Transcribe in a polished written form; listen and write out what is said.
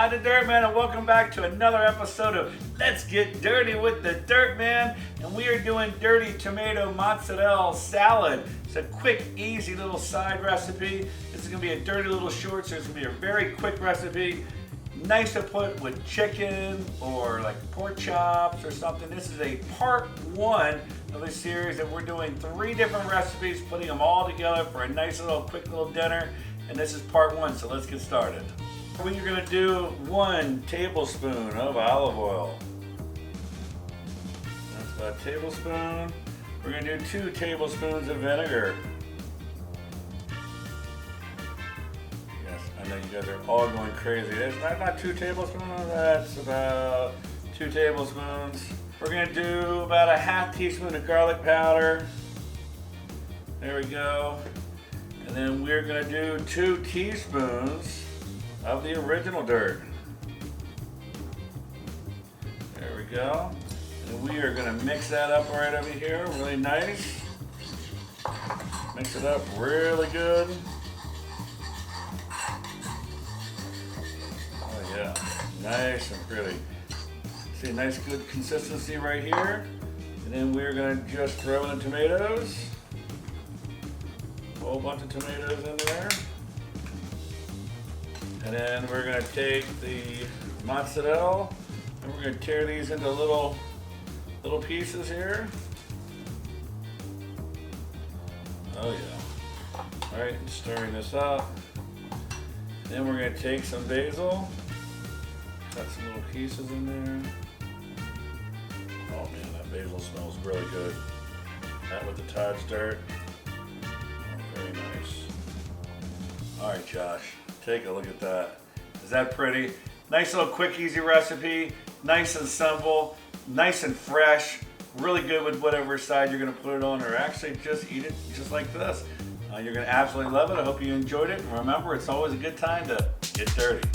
Todd the Dirt Man, and welcome back to another episode of Let's Get Dirty with the Dirt Man. And we are doing dirty tomato mozzarella salad. It's a quick, easy little side recipe. This is going to be a dirty little short, so it's going to be a very quick recipe. Nice to put with chicken or like pork chops or something. This is a part one of a series that we're doing 3 different recipes, putting them all together for a nice little quick little dinner. And this is part 1, so let's get started. We're going to do 1 tablespoon of olive oil. That's about a tablespoon. We're going to do 2 tablespoons of vinegar. Yes, I know you guys are all going crazy. That's not 2 tablespoons, that's about 2 tablespoons. We're going to do about a half teaspoon of garlic powder. There we go. And then we're going to do 2 teaspoons of the original dirt. There we go. And we are going to mix that up right over here really nice. Mix it up really good. Oh yeah, nice and pretty. See, nice good consistency right here. And then we're going to just throw in the tomatoes. Whole bunch of tomatoes in there. And then we're going to take the mozzarella and we're going to tear these into little pieces here. Oh yeah. Alright, stirring this up. Then we're going to take some basil. Cut some little pieces in there. Oh man, that basil smells really good. That with the Todd's dirt. Very nice. All right, Josh, take a look at that. Is that pretty? Nice little quick, easy recipe. Nice and simple, nice and fresh. Really good with whatever side you're gonna put it on, or actually just eat it just like this. You're gonna absolutely love it. I hope you enjoyed it. And remember, it's always a good time to get dirty.